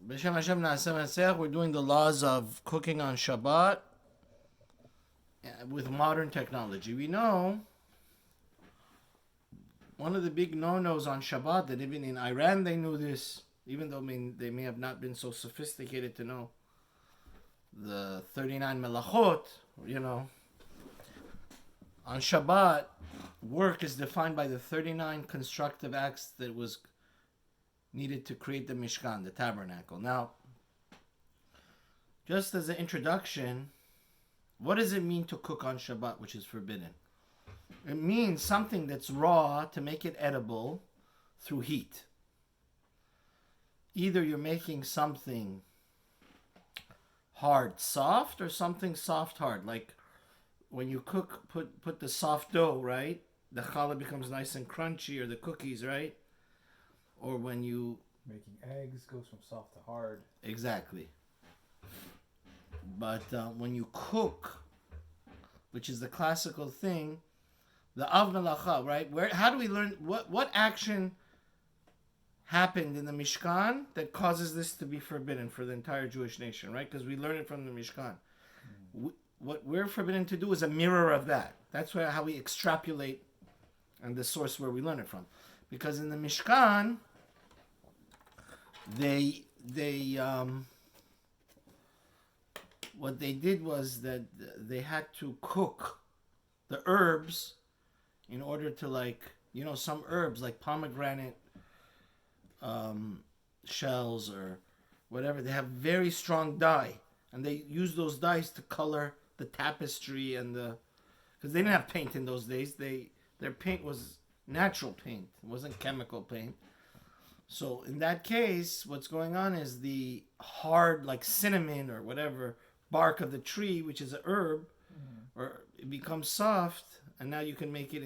B'Shem Hashem Na'aseh Matzeh. We're doing the laws of cooking on Shabbat with modern technology. We know one of the big no-nos on Shabbat, that even in Iran they knew this, even though they may have not been so sophisticated to know the 39 melachot, on Shabbat, work is defined by the 39 constructive acts that was needed to create the Mishkan, the tabernacle. Now, just as an introduction, what does it mean to cook on Shabbat, which is forbidden? It means something that's raw to make it edible through heat. Either you're making something hard, soft, or something soft, hard. Like when you cook, put the soft dough, right? The challah becomes nice and crunchy, or the cookies, right? Or when you... Making eggs goes from soft to hard. Exactly. But when you cook, which is the classical thing, the av melacha, right? How do we learn... What action happened in the Mishkan that causes this to be forbidden for the entire Jewish nation, right? Because we learn it from the Mishkan. What we're forbidden to do is a mirror of that. That's how we extrapolate and the source where we learn it from. Because in the Mishkan, what they did was that they had to cook the herbs in order to, some herbs like pomegranate shells or whatever, they have very strong dye, and they use those dyes to color the tapestry because they didn't have paint in those days. Their paint was natural paint, it wasn't chemical paint. So in that case, what's going on is the hard, like cinnamon or whatever, bark of the tree, which is a herb, or it becomes soft, and now you can make it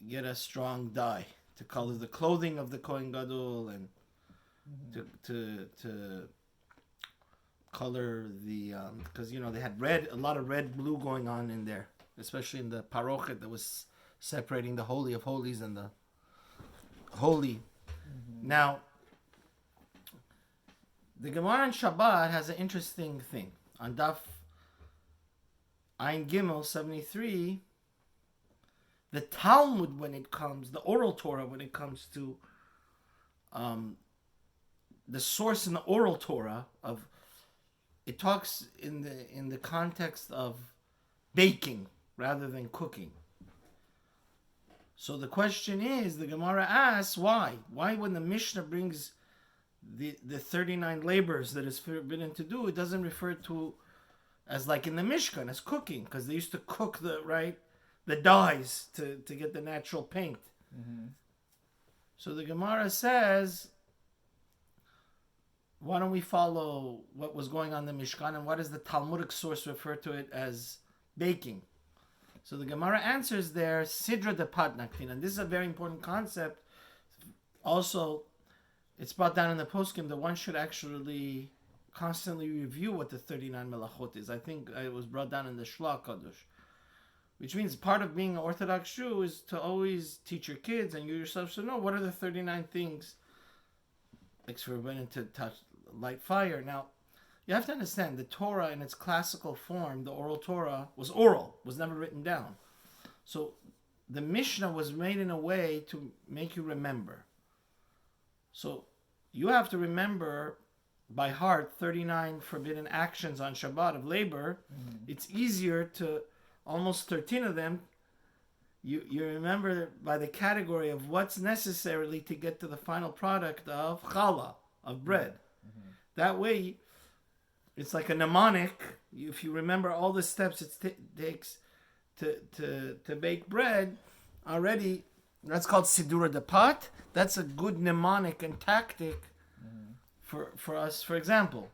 get a strong dye to color the clothing of the Kohen Gadol, and to color the, because they had a lot of red, blue going on in there, especially in the parochet that was separating the Holy of Holies and the Holy. Now, the Gemara in Shabbat has an interesting thing. On Daf Ayin Gimel 73, the Talmud, the oral Torah, when it comes to the source in the oral Torah it talks in the context of baking rather than cooking. So the question is, the Gemara asks, why? Why when the Mishnah brings the 39 labors that is forbidden to do, it doesn't refer to as like in the Mishkan, as cooking, because they used to cook the dyes to get the natural paint. So the Gemara says, why don't we follow what was going on in the Mishkan, and what does the Talmudic source refer to it as baking? So the Gemara answers there, Sidra de Patnaktin, and this is a very important concept. Also, it's brought down in the poskim that one should actually constantly review what the 39 melachot is. I think it was brought down in the Shla Kadosh, which means part of being an Orthodox Jew is to always teach your kids, and you yourself should know what are the 39 things it's forbidden to touch, light fire. Now, you have to understand, the Torah in its classical form, the oral Torah, was never written down. So the Mishnah was made in a way to make you remember. So you have to remember by heart 39 forbidden actions on Shabbat of labor. It's easier to, almost 13 of them, you remember by the category of what's necessarily to get to the final product of challah, of bread. That way, it's like a mnemonic. If you remember all the steps it takes to bake bread, already, that's called Sidura de Pat. That's a good mnemonic and tactic for us, for example.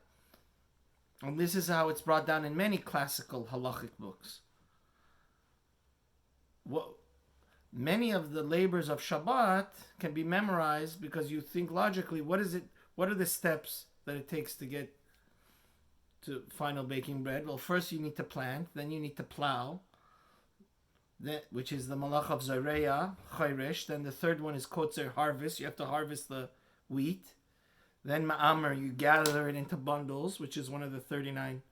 And this is how it's brought down in many classical halachic books. Many of the labors of Shabbat can be memorized because you think logically, what are the steps that it takes to get to final baking bread? Well, first you need to plant, then you need to plow, which is the malach of Zareya, Chayresh. Then the third one is Kotzer, harvest. You have to harvest the wheat. Then ma'amer, you gather it into bundles, which is one of the 39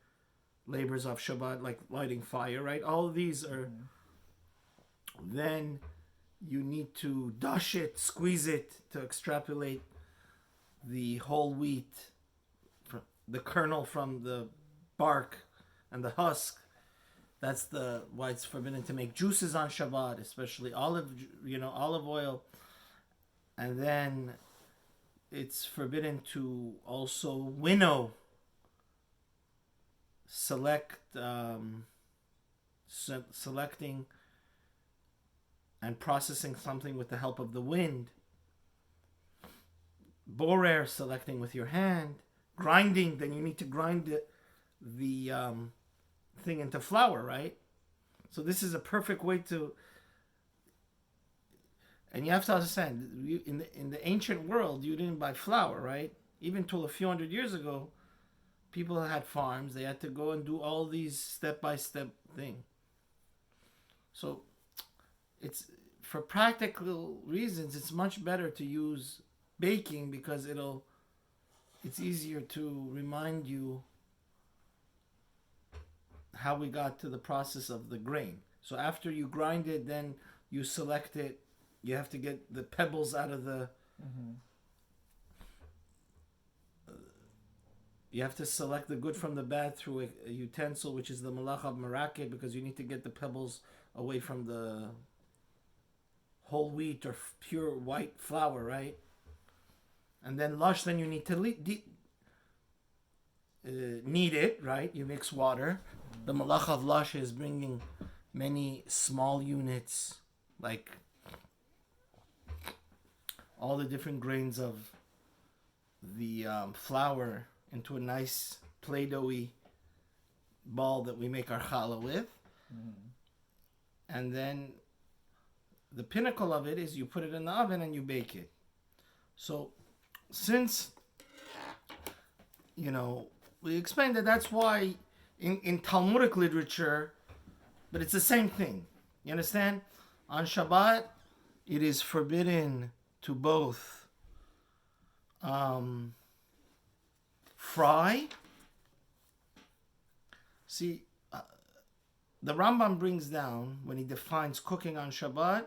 labors of Shabbat, like lighting fire, right? All of these are. Then you need to dash it, squeeze it to extrapolate the whole wheat, the kernel from the bark and the husk. That's why it's forbidden to make juices on Shabbat, especially olive oil. And then it's forbidden to also winnow, selecting and processing something with the help of the wind. Borer, selecting with your hand. Grinding, then you need to grind the thing into flour, right? So this is a perfect way to. And you have to understand, in the ancient world, you didn't buy flour, right? Even till a few hundred years ago, people had farms. They had to go and do all these step-by-step thing. So it's, for practical reasons, it's much better to use baking because it's easier to remind you how we got to the process of the grain. So after you grind it, then you select it. You have to get the pebbles out of the. You have to select the good from the bad through a utensil, which is the malach of maraket, because you need to get the pebbles away from the whole wheat or pure white flour, right? And then lush, then you need to knead it, right? You mix water. The malach of lush is bringing many small units, like all the different grains of the flour into a nice Play-Doh-y ball that we make our challah with. And then the pinnacle of it is you put it in the oven and you bake it. So since, we explained that that's why in Talmudic literature, but it's the same thing. You understand? On Shabbat, it is forbidden to both fry. See, the Rambam brings down, when he defines cooking on Shabbat,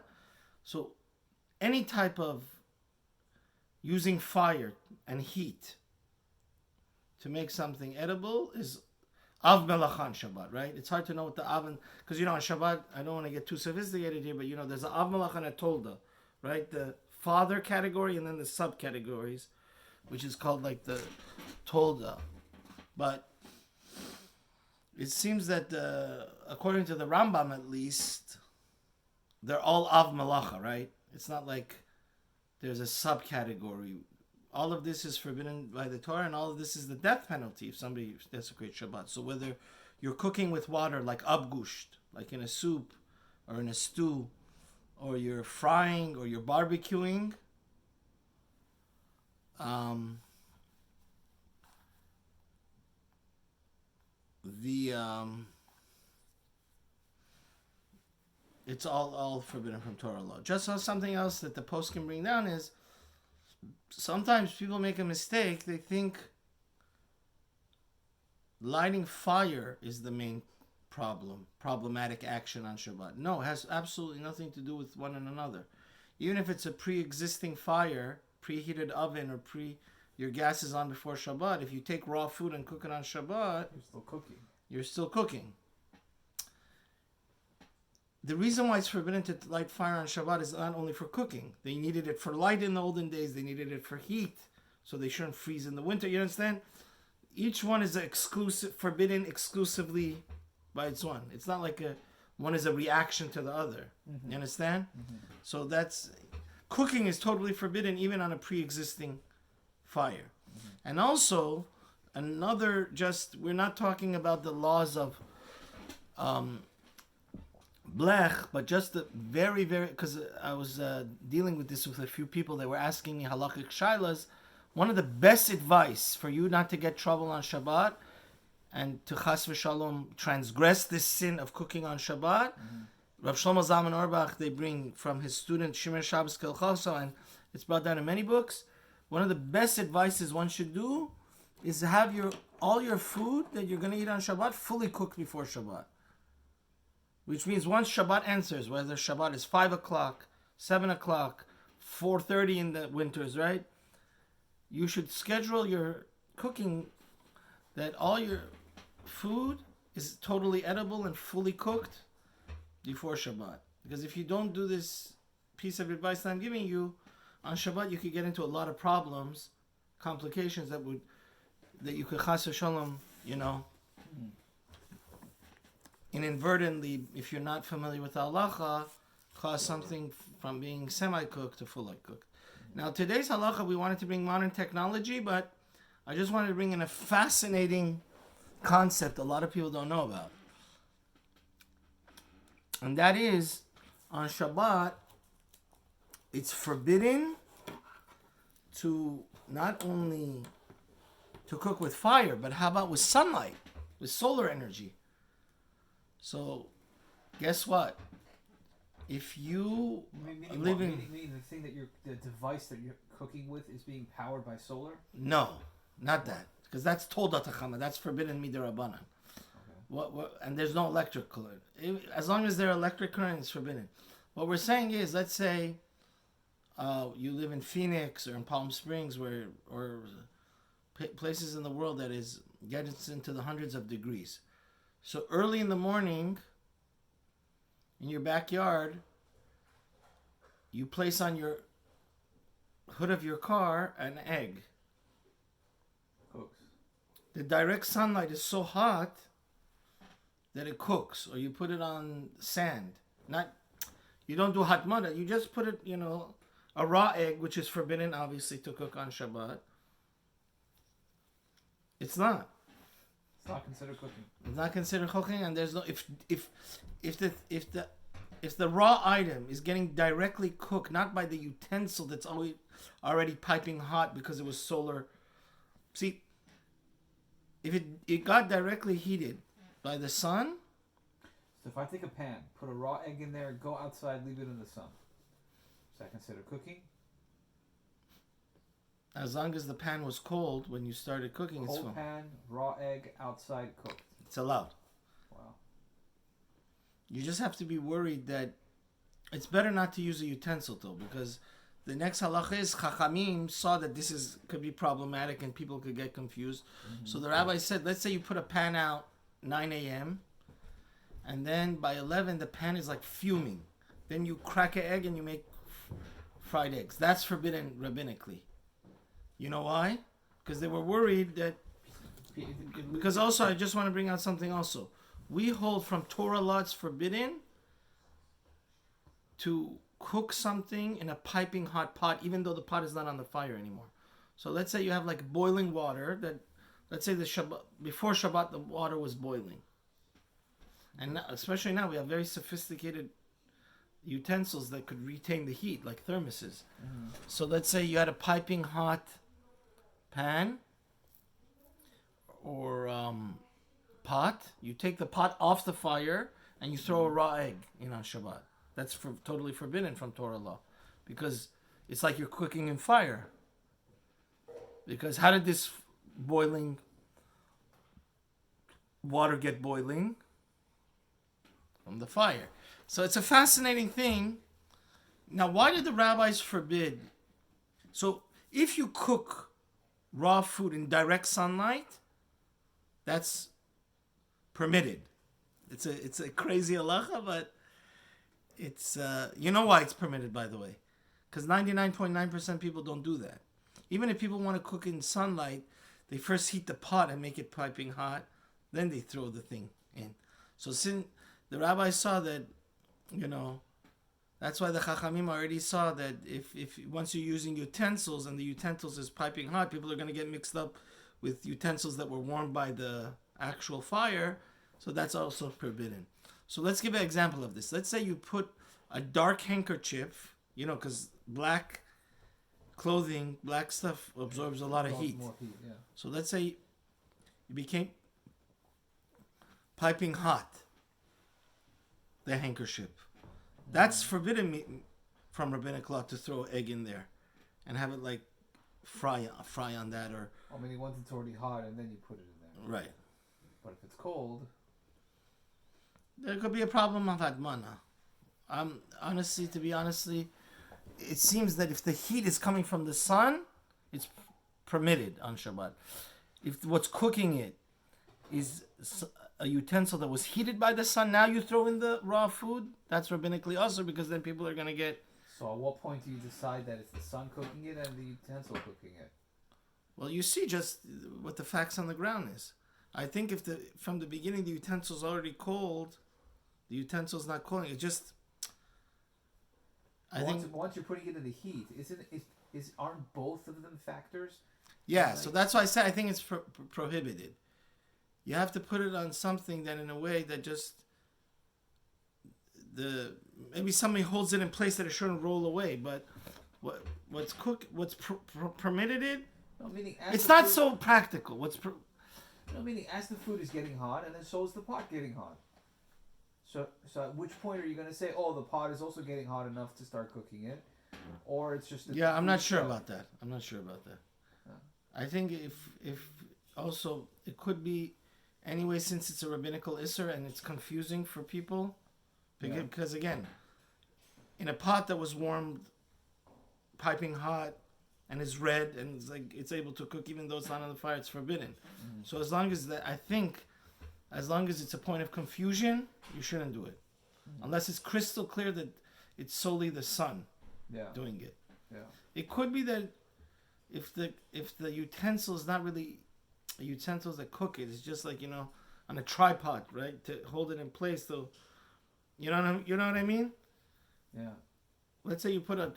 so any type of using fire and heat to make something edible is av melach on Shabbat, right? It's hard to know what the oven, because on Shabbat, I don't want to get too sophisticated here, but there's an av melach and a tolda, right? The father category and then the subcategories, which is called like the tolda. But it seems that according to the Rambam at least, they're all av malacha, right? It's not like there's a subcategory. All of this is forbidden by the Torah, and all of this is the death penalty if somebody desecrates Shabbat. So whether you're cooking with water like abgusht, like in a soup or in a stew, or you're frying or you're barbecuing, it's all forbidden from Torah law. Just something else that the post can bring down is sometimes people make a mistake. They think lighting fire is the main problematic action on Shabbat. No, it has absolutely nothing to do with one and another. Even if it's a pre-existing fire, preheated oven, or your gas is on before Shabbat, if you take raw food and cook it on Shabbat, you're still cooking. The reason why it's forbidden to light fire on Shabbat is not only for cooking. They needed it for light in the olden days. They needed it for heat, so they shouldn't freeze in the winter. You understand? Each one is forbidden exclusively by its one. It's not like one is a reaction to the other. You understand? So cooking is totally forbidden even on a pre-existing fire. And also, we're not talking about the laws of blech, but just the very, very, because I was dealing with this with a few people that were asking me halachic shaylas. One of the best advice for you not to get trouble on Shabbat and to chas v'shalom transgress this sin of cooking on Shabbat, Rav Shlomo Zalman Auerbach, they bring from his student Shimer Shabbos Kelchoso, and it's brought down in many books. one of the best advices one should do is to have all your food that you're going to eat on Shabbat fully cooked before Shabbat. Which means once Shabbat answers, whether Shabbat is 5 o'clock, 7 o'clock, 4:30 in the winters, right? You should schedule your cooking that all your food is totally edible and fully cooked before Shabbat. Because if you don't do this piece of advice that I'm giving you, on Shabbat you could get into a lot of problems, complications that you could chas v'shalom, inadvertently, if you're not familiar with halacha, cause something from being semi-cooked to fully cooked. Now today's halacha, we wanted to bring modern technology, but I just wanted to bring in a fascinating concept a lot of people don't know about. And that is, on Shabbat, it's forbidden to not only to cook with fire, but how about with sunlight, with solar energy? So, guess what? If you live in... Meaning the thing that the device that you're cooking with is being powered by solar? No, not that. Because that's toldat hachama. That's forbidden midirabanan. And there's no electric current. As long as there's electric current, it's forbidden. What we're saying is, let's say you live in Phoenix or in Palm Springs, or places in the world that gets into the hundreds of degrees. So early in the morning, in your backyard, you place on your hood of your car an egg. Cooks. The direct sunlight is so hot that it cooks, or you put it on sand. You don't do hot mud. You just put it, a raw egg, which is forbidden, obviously, to cook on Shabbat. It's not. It's not considered cooking. It's not considered cooking, and there's no if the raw item is getting directly cooked, not by the utensil that's already piping hot because it was solar. See, if it got directly heated by the sun. So if I take a pan, put a raw egg in there, go outside, leave it in the sun, is that considered cooking? As long as the pan was cold when you started cooking, it's fine. Cold pan, raw egg, outside cooked. It's allowed. Wow. You just have to be worried that it's better not to use a utensil though, because the next halacha is Chachamim saw that this could be problematic and people could get confused. Mm-hmm. So the rabbi said, let's say you put a pan out 9 a.m. and then by 11 the pan is like fuming. Then you crack an egg and you make fried eggs. That's forbidden rabbinically. You know why? Because they were worried that... Because also, I just want to bring out something also. We hold from Torah law it's forbidden to cook something in a piping hot pot, even though the pot is not on the fire anymore. So let's say you have like boiling water that... Let's say before Shabbat, the water was boiling. And now, especially now, we have very sophisticated utensils that could retain the heat, like thermoses. Mm-hmm. So let's say you had a piping hot pan or pot. You take the pot off the fire and you throw a raw egg in on Shabbat. That's totally forbidden from Torah law, because it's like you're cooking in fire. Because how did this boiling water get boiling? From the fire. So it's a fascinating thing. Now, why did the rabbis forbid? So if you cook raw food in direct sunlight, that's permitted. It's a crazy halacha, but it's you know why it's permitted, by the way, because 99.9% people don't do that. Even if people want to cook in sunlight, they first heat the pot and make it piping hot, then they throw the thing in. So since the rabbis saw that, that's why the Chachamim already saw that if once you're using utensils and the utensils is piping hot, people are going to get mixed up with utensils that were warmed by the actual fire. So that's also forbidden. So let's give an example of this. Let's say you put a dark handkerchief, because black clothing, black stuff absorbs a lot of heat. More heat, yeah. So let's say you became piping hot, the handkerchief. That's forbidden from rabbinic law to throw egg in there and have it like fry on that, or I mean, once it's already hot, and then you put it in there. right. But if it's cold, There could be a problem of admana. To be honestly, it seems that if the heat is coming from the sun, it's permitted on Shabbat. If what's cooking it is a utensil that was heated by the sun, now you throw in the raw food, that's rabbinically also, because then people are going to get... So at what point do you decide that it's the sun cooking it and the utensil cooking it? Well, you see just what the facts on the ground is. I think if from the beginning the utensil's already cold, the utensil's not cooling. It just... Once you're putting it in the heat, aren't both of them factors? Yeah, so that's why I say I think it's prohibited. You have to put it on something that in a way that just maybe somebody holds it in place that it shouldn't roll away. But what's permitted it? No, meaning it's not so practical. Meaning as the food is getting hot, and then so is the pot getting hot. So at which point are you going to say, oh, the pot is also getting hot enough to start cooking it, or it's just I'm not sure about that. I think if also it could be anyway, since it's a rabbinical isser and it's confusing for people, because again, in a pot that was warmed piping hot and is red and it's able to cook even though it's not on the fire, it's forbidden. Mm-hmm. So as long as it's a point of confusion, you shouldn't do it, unless it's crystal clear that it's solely the sun doing it. Yeah. It could be that if the utensil is not really utensils that cook it, it's just like, on a tripod, right, to hold it in place. So, you know what I mean? Yeah. Let's say you put a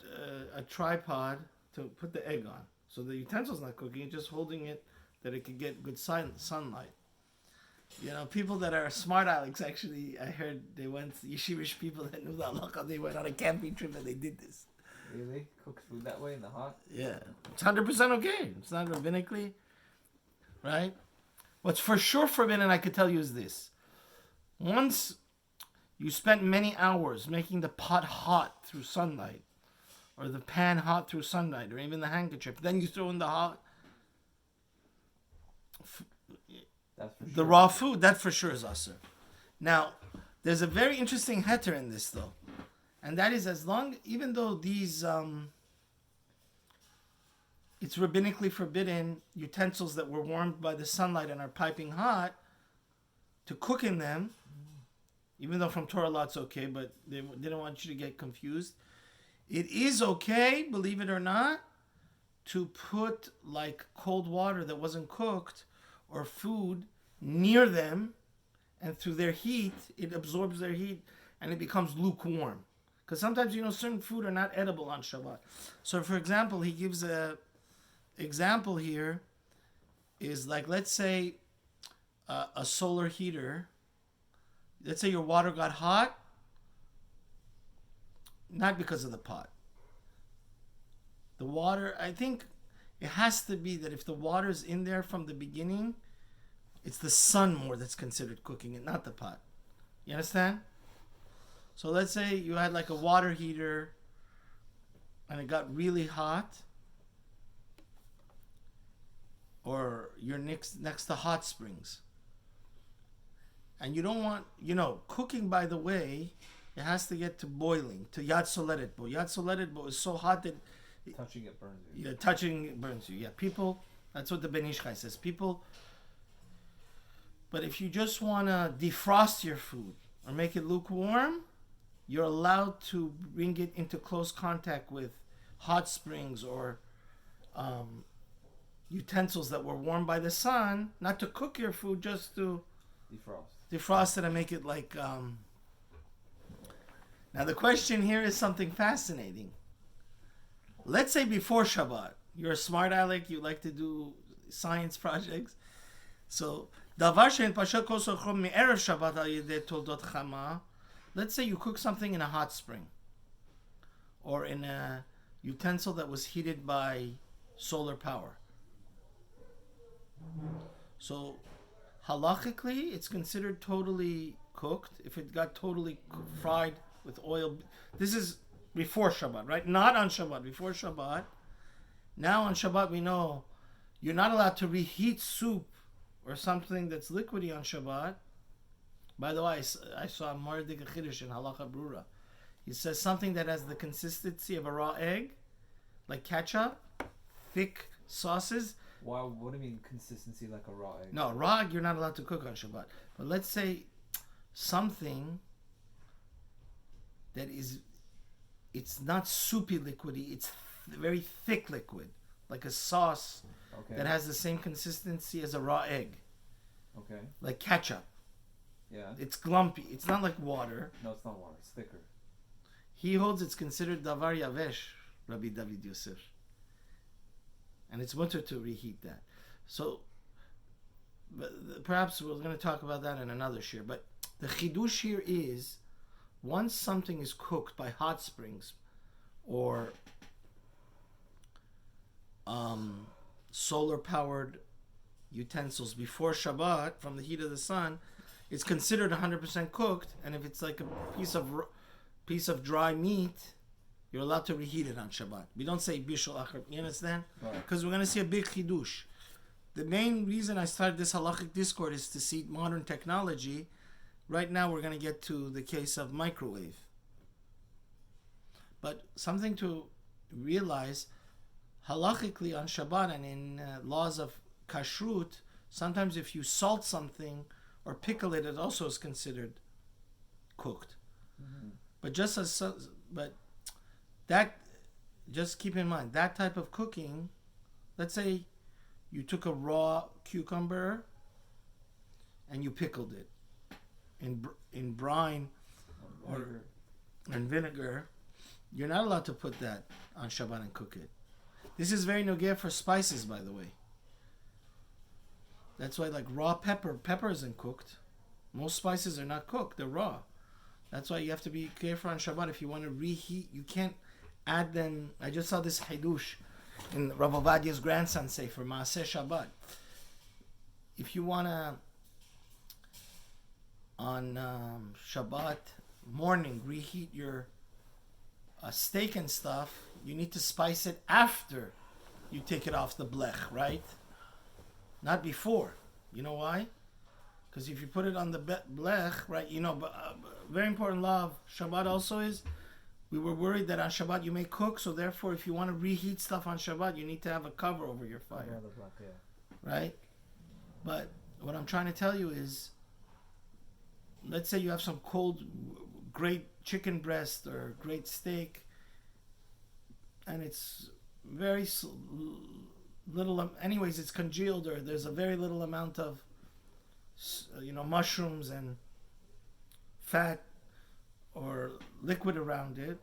tripod to put the egg on, so the utensil's not cooking; it's just holding it that it could get good sunlight. People that are smart Alex, actually, I heard they went, yeshivish people that knew the halacha, they went on a camping trip and they did this. Really? Cook food that way in the hot? Yeah. It's 100% okay. It's not rabbinically, right? What's for sure forbidden, I could tell you, is this. Once you spent many hours making the pot hot through sunlight, or the pan hot through sunlight, or even the handkerchief, then you throw in the hot... The raw food, that for sure is asur. Now, there's a very interesting heter in this, though. And that is even though these, it's rabbinically forbidden utensils that were warmed by the sunlight and are piping hot, to cook in them, even though from Torah law it's okay, but they didn't want you to get confused. It is okay, believe it or not, to put like cold water that wasn't cooked or food near them, and through their heat, it absorbs their heat and it becomes lukewarm. Because sometimes, certain food are not edible on Shabbat. So, for example, he gives a example here is like, let's say a solar heater. Let's say your water got hot, not because of the pot. The water, I think it has to be that if the water's in there from the beginning, it's the sun more that's considered cooking it, not the pot. You understand? So let's say you had like a water heater and it got really hot, or you're next to hot springs. And you don't want, cooking, by the way, it has to get to boiling, to yad soleretbo. Yad soleretbo is so hot that... touching it burns you. Yeah, touching it burns you. Yeah, people, that's what the Ben Ish Chai says. People... But if you just want to defrost your food or make it lukewarm, you're allowed to bring it into close contact with hot springs or utensils that were warmed by the sun, not to cook your food, just to defrost it and make it like... Now the question here is something fascinating. Let's say before Shabbat, you're a smart aleck, you like to do science projects. So... Let's say you cook something in a hot spring or in a utensil that was heated by solar power. So halachically, it's considered totally cooked if it got totally fried with oil. This is before Shabbat, right? Not on Shabbat. Before Shabbat, Now on Shabbat we know you're not allowed to reheat soup or something that's liquidy on Shabbat. By the way, I saw Mardik Chiddush in Halacha BERURA. He says something that has the consistency of a raw egg, like ketchup, thick sauces. Why? What do you mean consistency like a raw egg? No, raw egg you're not allowed to cook on Shabbat. But let's say something that is, it's not soupy liquidy, it's very thick liquid, like a sauce that has the same consistency as a raw egg. Okay. Like ketchup. Yeah. It's glumpy. It's not like water. No, it's not water. It's thicker. He holds it's considered davar yavesh, Rabbi David Yosef. And it's mutter to reheat that. So, perhaps we're going to talk about that in another shir. But the chidush here is, once something is cooked by hot springs or solar-powered utensils before Shabbat from the heat of the sun, it's considered 100% cooked. And if it's like a piece of dry meat, you're allowed to reheat it on Shabbat. We don't say BISHUL achar. You understand? Because we're going to see a big chidush. The main reason I started this halachic discourse is to see modern technology. Right now we're going to get to the case of microwave. But something to realize, halachically on Shabbat and in laws of kashrut, sometimes if you salt something or pickle it, it also is considered cooked. Mm-hmm. But just keep in mind, that type of cooking, let's say you took a raw cucumber and you pickled it in brine or in vinegar, you're not allowed to put that on Shabbat and cook it. This is very nogea for spices, by the way. That's why, like raw pepper isn't cooked. Most spices are not cooked, they're raw. That's why you have to be careful on Shabbat. If you want to reheat, you can't add them. I just saw this hidush in Rav Ovadia's grandson say for Maaseh Shabbat. If you want to, on Shabbat morning, reheat your steak and stuff, you need to spice it after you take it off the blech, right? Not before. You know why? Because if you put it on the blech, right, very important law of Shabbat also is, we were worried that on Shabbat you may cook, so therefore if you want to reheat stuff on Shabbat, you need to have a cover over your fire. Right? But what I'm trying to tell you is, let's say you have some cold, great chicken breast or great steak, and it's very little, anyways, it's congealed, or there's a very little amount of mushrooms and fat or liquid around it.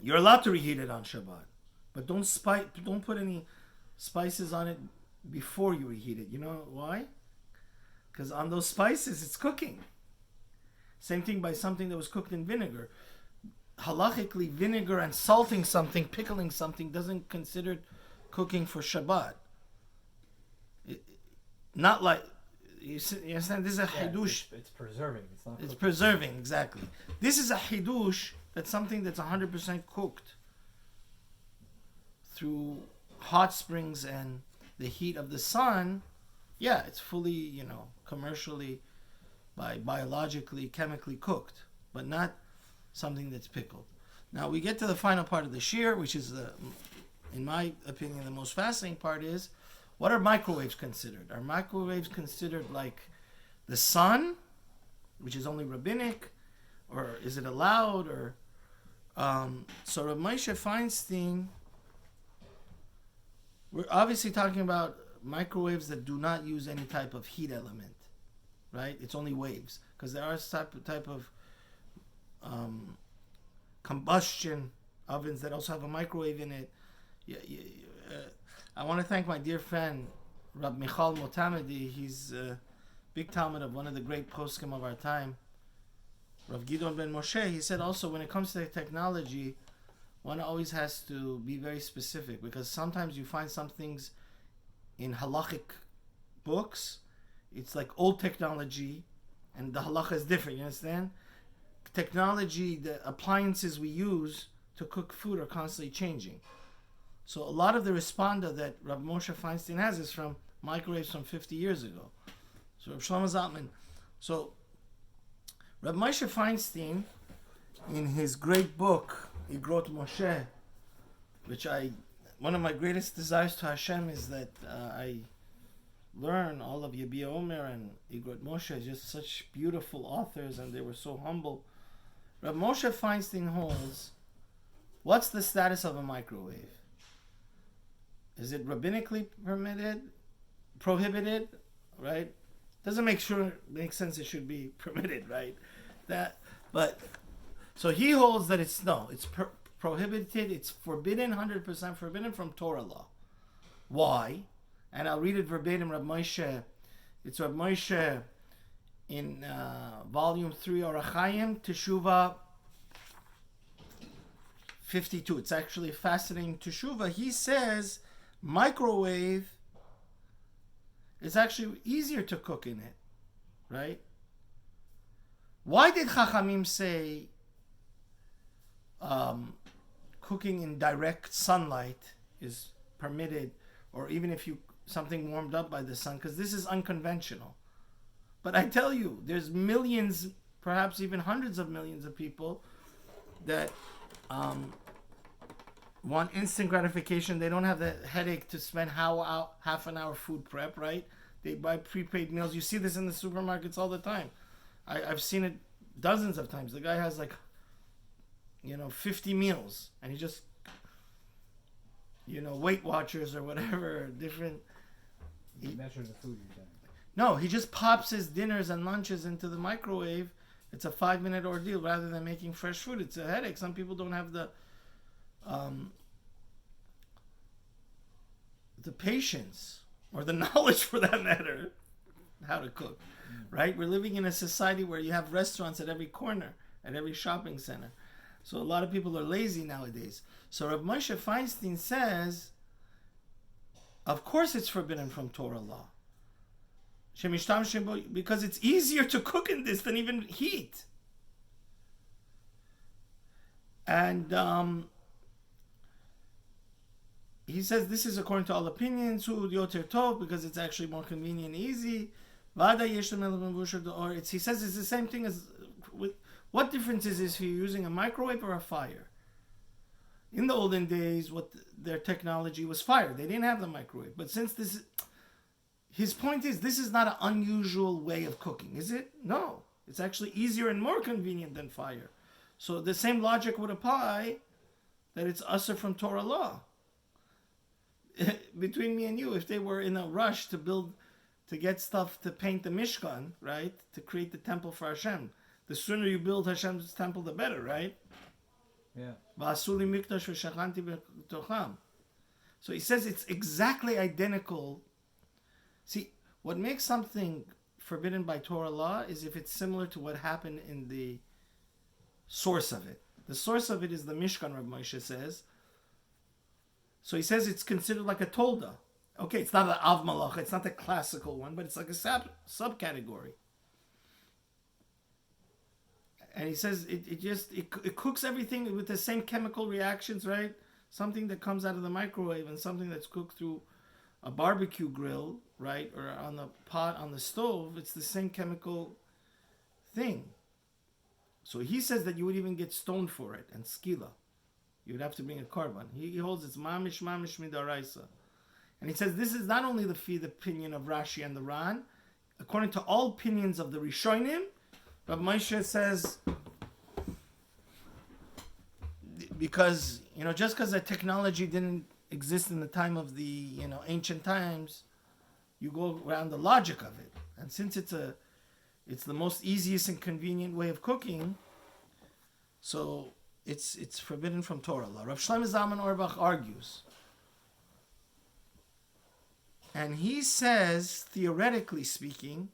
You're allowed to reheat it on Shabbat, but don't put any spices on it before you reheat it. You know why? Because on those spices it's cooking. Same thing by something that was cooked in vinegar. Halachically, vinegar and salting something, pickling something, doesn't consider cooking for Shabbat. Not like, you understand, this is a hidush. It's preserving. It's not. It's preserving, exactly. This is a hidush. That's something that's 100% cooked through hot springs and the heat of the sun. Yeah, it's fully, commercially, biologically, chemically cooked, but not something that's pickled. Now we get to the final part of the shir, which is, in my opinion, the most fascinating part is, what are microwaves considered? Are microwaves considered like the sun, which is only rabbinic, or is it allowed? Or so Rav Moshe Feinstein, we're obviously talking about microwaves that do not use any type of heat element, right? It's only waves, because there are type of combustion ovens that also have a microwave in it. I want to thank my dear friend Rab Michal Motamedi. He's a big Talmud of one of the great poskim of our time, Rav Gidon ben Moshe. He said also, when it comes to technology, one always has to be very specific, because sometimes you find some things in halachic books, it's like old technology, and the halacha is different, you understand? Technology, the appliances we use to cook food are constantly changing. So a lot of the responder that Rav Moshe Feinstein has is from microwaves from 50 years ago. So Rav Shlomo Zalman. So Rav Moshe Feinstein, in his great book, Igrot Moshe, which one of my greatest desires to Hashem is that I learn all of Yabia Omer and Igrot Moshe, just such beautiful authors, and they were so humble. Rav Moshe Feinstein holds, what's the status of a microwave? Is it rabbinically prohibited, right? Doesn't make sense it should be permitted, right? So he holds that it's prohibited, it's forbidden, 100% forbidden from Torah law. Why? And I'll read it verbatim, Rav Moshe. It's Rav Moshe in volume 3, Orach Chaim, Teshuvah 52. It's actually a fascinating Teshuvah. He says microwave is actually easier to cook in it, right? Why did Chachamim say cooking in direct sunlight is permitted, or even if something warmed up by the sun? Because this is unconventional. But I tell you, there's millions, perhaps even hundreds of millions of people that want instant gratification. They don't have the headache to spend half an hour food prep, right? They buy prepaid meals. You see this in the supermarkets all the time. I've seen it dozens of times. The guy has 50 meals, and he just, Weight Watchers or whatever, different. He measures the food you're getting. No, he just pops his dinners and lunches into the microwave. It's a 5-minute ordeal rather than making fresh food. It's a headache. Some people don't have the patience or the knowledge, for that matter, how to cook. Right? We're living in a society where you have restaurants at every corner, at every shopping center. So a lot of people are lazy nowadays. So Rav Moshe Feinstein says, of course it's forbidden from Torah law. Because it's easier to cook in this than even heat. And he says this is according to all opinions, because it's actually more convenient and easy. He says it's the same thing as what difference is this if you're using a microwave or a fire? In the olden days, their technology was fire. They didn't have the microwave. But since his point is, this is not an unusual way of cooking, is it? No. It's actually easier and more convenient than fire. So the same logic would apply that it's usher from Torah law. Between me and you, if they were in a rush to get stuff to paint the Mishkan, right? To create the temple for Hashem. The sooner you build Hashem's temple, the better, right? Yeah. So he says it's exactly identical. See, what makes something forbidden by Torah law is if it's similar to what happened in the source of it. The source of it is the Mishkan, Rav Moshe says. So he says it's considered like a tolda. Okay, it's not an Av Malacha, it's not the classical one, but it's like a subcategory. And he says it cooks everything with the same chemical reactions, right? Something that comes out of the microwave and something that's cooked through a barbecue grill, right? Or on the pot, on the stove, it's the same chemical thing. So he says that you would even get stoned for it, and skila. You would have to bring a korban. He holds it's mamish midaraisa. And he says this is not only the opinion of Rashi and the Ran, according to all opinions of the Rishonim, Rav Moshe says, because, just because the technology didn't exist in the time of the, ancient times, you go around the logic of it. And since it's the most easiest and convenient way of cooking, so it's forbidden from Torah law. Rav Shlomo Zalman Auerbach argues. And he says, theoretically speaking,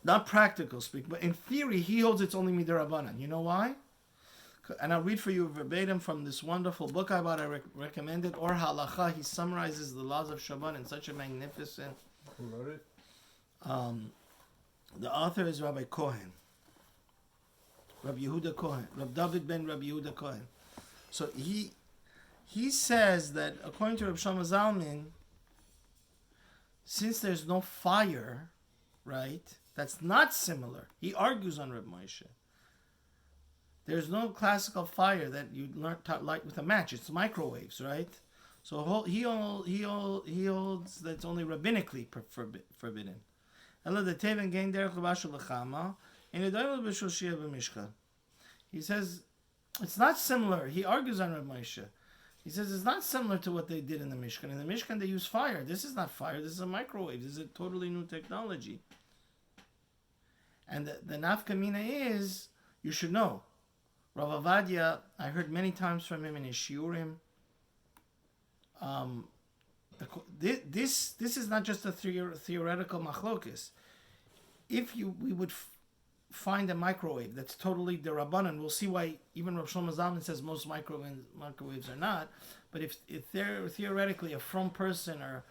not practical speaking, but in theory, he holds it's only midirabanan. You know why? And I'll read for you verbatim from this wonderful book I bought. I recommend it. Or Halacha. He summarizes the laws of Shabbat in such a magnificent. Who wrote it? The author is Rabbi Cohen. Rabbi Yehuda Cohen. Rabbi David ben Rabbi Yehuda Cohen. So he He says that according to Rav Shlomo Zalman, since there's no fire, right, that's not similar. He argues on Reb Moshe. There's no classical fire that you learn to light with a match. It's microwaves, right? So he holds that it's only rabbinically forbidden. He says it's not similar. He argues on Reb Moshe. He says it's not similar to what they did in the Mishkan. In the Mishkan, they use fire. This is not fire. This is a microwave. This is a totally new technology. And the nafkamina is, you should know, Rav Ovadia, I heard many times from him in his shiurim. This is not just a theoretical machlokes. If we would find a microwave that's totally derabanan, we'll see why even Rav Shlomo Zalman says most microwaves are not. But if they're theoretically a from person, or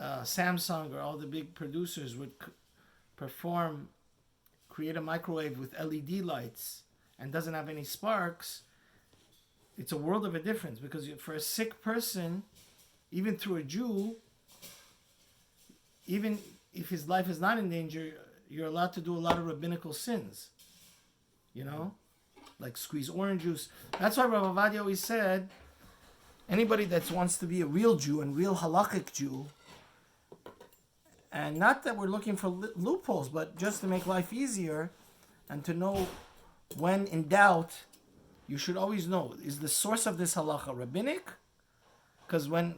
Samsung or all the big producers would create a microwave with LED lights and doesn't have any sparks, it's a world of a difference, because for a sick person, even through a Jew, even if his life is not in danger, you're allowed to do a lot of rabbinical sins, like squeeze orange juice. That's why Rav Ovadia always said, anybody that wants to be a real Jew and real halakhic Jew, and not that we're looking for loopholes, but just to make life easier and to know when in doubt, you should always know, is the source of this halacha rabbinic? Because when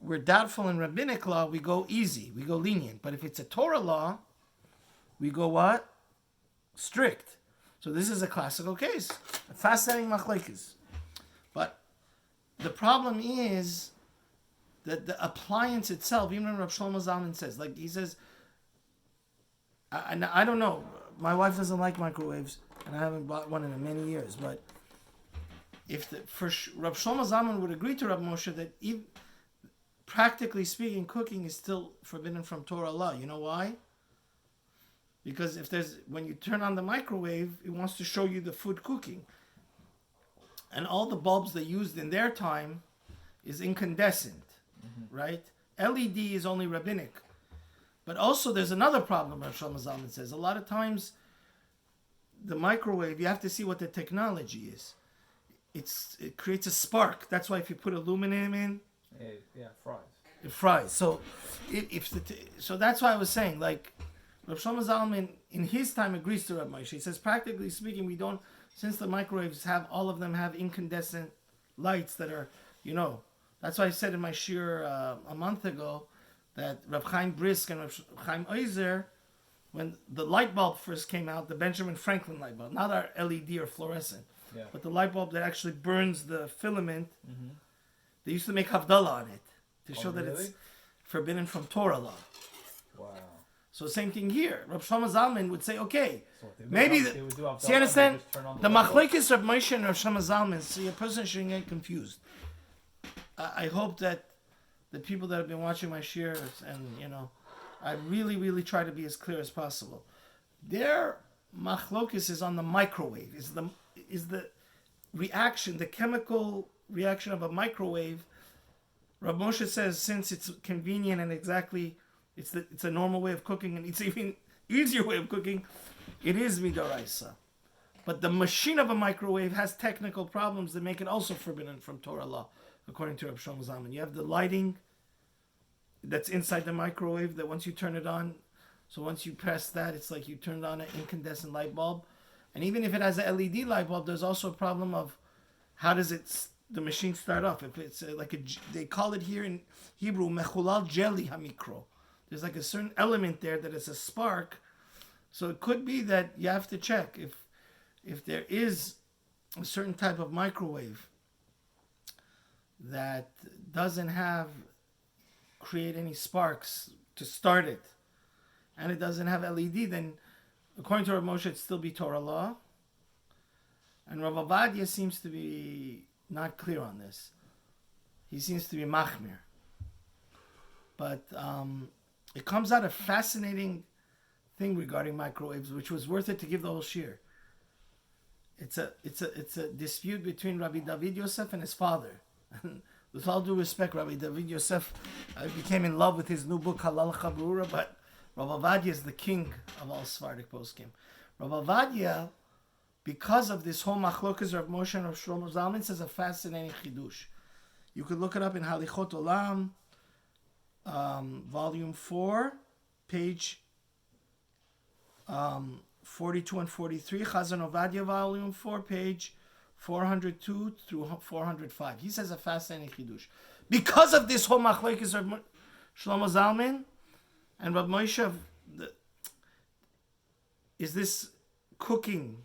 we're doubtful in rabbinic law, we go easy, we go lenient. But if it's a Torah law, we go what? Strict. So this is a classical case. A fascinating machlekes. But the problem is that the appliance itself, even when Rav Shlomo Zalman says, like he says, I don't know, my wife doesn't like microwaves, and I haven't bought one in many years, but Rav Shlomo Zalman would agree to Rav Moshe that even, practically speaking, cooking is still forbidden from Torah law. You know why? Because when you turn on the microwave, it wants to show you the food cooking. And all the bulbs they used in their time is incandescent, right? LED is only rabbinic. But also there's another problem, Rav Shlomo Zalman says. A lot of times, the microwave, you have to see what the technology is. It creates a spark. That's why if you put aluminum in, it fries. It fries. So, so that's why I was saying, like, Rav Shlomo Zalman in his time agrees to Rav Moshe. He says, practically speaking, we don't, since the microwaves all of them have incandescent lights that are, that's why I said in my shir a month ago that Rav Chaim Brisk and Rav Chaim Oizer, when the light bulb first came out, the Benjamin Franklin light bulb, not our LED or fluorescent, but the light bulb that actually burns the filament, they used to make Havdalah on it to show that it's forbidden from Torah law. Wow. So same thing here. Rav Shlomo Zalman would say, okay, maybe see, you understand? The machlokes Rav Moshe and Rav Shlomo Zalman, see, a person shouldn't get confused. I hope that the people that have been watching my shirs, and I really, really try to be as clear as possible. Their machlokes is on the microwave. Is the reaction, the chemical reaction of a microwave. Rav Moshe says, since it's convenient and exactly, it's a normal way of cooking, and it's even easier way of cooking, it is midaraisa. But the machine of a microwave has technical problems that make it also forbidden from Torah law, according to Rav Shlomo Zalman. You have the lighting that's inside the microwave, that once you turn it on, so once you press that, it's like you turned on an incandescent light bulb. And even if it has a LED light bulb, there's also a problem of how does the machine start off. If it's they call it here in Hebrew, mechulal jelly hamikro. There's like a certain element there that is a spark. So it could be that you have to check if there is a certain type of microwave that doesn't create any sparks to start it, and it doesn't have LED, then according to Rav Moshe, it'd still be Torah law. And Rav Ovadia seems to be not clear on this. He seems to be machmir. But it comes out a fascinating thing regarding microwaves, which was worth it to give the whole shir. it's a dispute between Rabbi David Yosef and his father. With all due respect, Rabbi David Yosef became in love with his new book Halacha BERURA, but Rav Ovadia is the king of all Sephardic poskim. Rav Ovadia, because of this whole machlokas of Moshe and Rav Shlomo Zalman, says a fascinating chidush. You could look it up in Halichot Olam, volume 4, page 42 and 43. Chazon Ovadia, volume 4, page 402 through 405. He says a fascinating chidush. Because of this whole machlokas of Shlomo Zalman and Rav Moshe, is this cooking?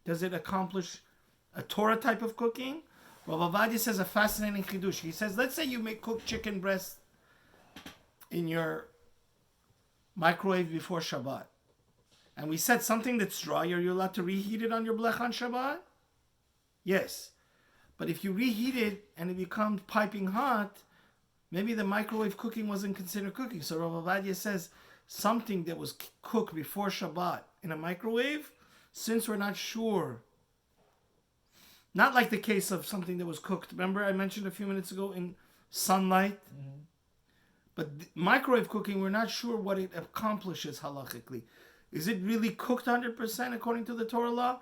Does it accomplish a Torah type of cooking? Rav Ovadia says a fascinating chidush. He says, let's say you make cooked chicken breast in your microwave before Shabbat. And we said something that's dry, are you allowed to reheat it on your blech on Shabbat? Yes. But if you reheat it and it becomes piping hot, maybe the microwave cooking wasn't considered cooking. So Rav Ovadia says something that was cooked before Shabbat in a microwave, since we're not sure, not like the case of something that was cooked. Remember I mentioned a few minutes ago in sunlight? Mm-hmm. But microwave cooking, we're not sure what it accomplishes halachically. Is it really cooked 100% according to the Torah law?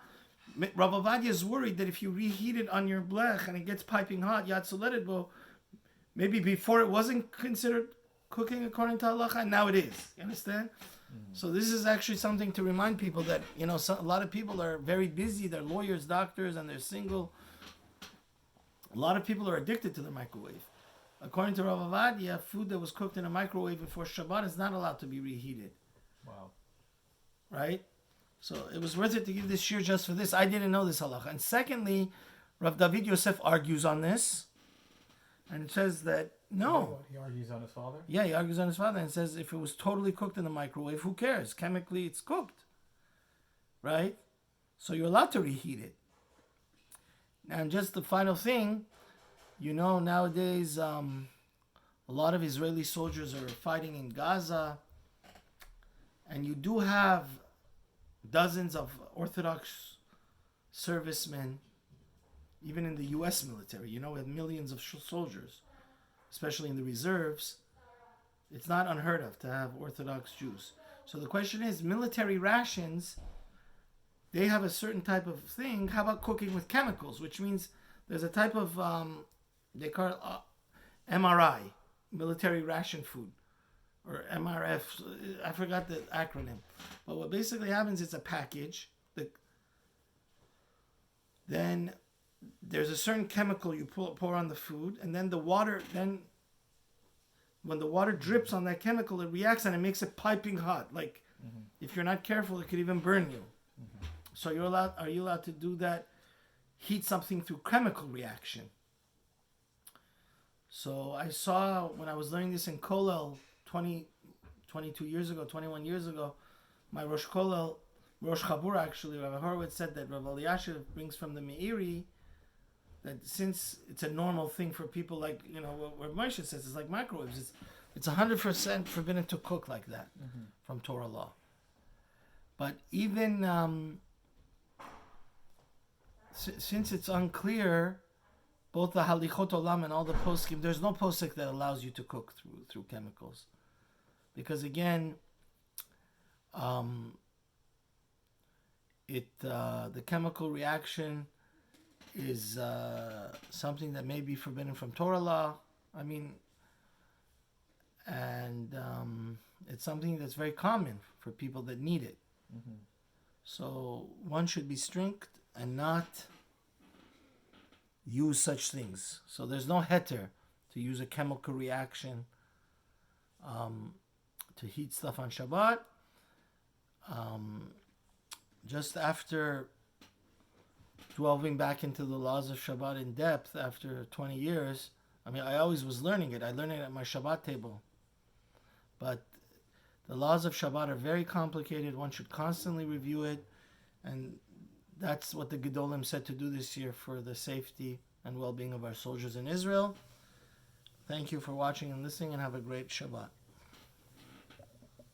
Rav Ovadia is worried that if you reheat it on your blech and it gets piping hot, yatsu let it go. Maybe before it wasn't considered cooking according to halacha, and now it is. You understand? So this is actually something to remind people that, you know, a lot of people are very busy. They're lawyers, doctors, and they're single. A lot of people are addicted to the microwave. According to Rav Ovadia, food that was cooked in a microwave before Shabbat is not allowed to be reheated. Wow. Right? So it was worth it to give this shir just for this. I didn't know this halacha. And secondly, Rav David Yosef argues on this. And it says that, no. He argues on his father? Yeah, he argues on his father and says if it was totally cooked in the microwave, who cares? Chemically, it's cooked. Right? So you're allowed to reheat it. And just the final thing, you know, nowadays, a lot of Israeli soldiers are fighting in Gaza. And you do have dozens of Orthodox servicemen, even in the U.S. military, you know, with millions of soldiers, especially in the reserves. It's not unheard of to have Orthodox Jews. So the question is, military rations, they have a certain type of thing. How about cooking with chemicals, which means there's a type of, they call it MRI, military ration food, or MRF, I forgot the acronym. But what basically happens, it's a package. Then there's a certain chemical you pour on the food, and then the water, then when the water drips on that chemical, it reacts and it makes it piping hot. Like, if you're not careful, it could even burn you. So are you allowed to do that, heat something through chemical reaction? So I saw, when I was learning this in Kollel 22 years ago, 21 years ago, my Rosh Kollel, Rosh Chabura actually, Rabbi Horowitz said that Rabbi Eliashiv brings from the Meiri that since it's a normal thing for people, like, you know, what Moshe says, it's like microwaves. It's 100% forbidden to cook like that from Torah law. But even since it's unclear, both the Halichot Olam and all the poskim, there's no posik that allows you to cook through chemicals, because again, the chemical reaction is something that may be forbidden from Torah law. I mean, and it's something that's very common for people that need it. So one should be strict and not use such things. So there's no heter to use a chemical reaction to heat stuff on Shabbat. Just after delving back into the laws of Shabbat in depth after 20 years, I mean, I always was learning it. I learned it at my Shabbat table. But the laws of Shabbat are very complicated. One should constantly review it. And that's what the Gedolim said to do this year for the safety and well-being of our soldiers in Israel. Thank you for watching and listening, and have a great Shabbat.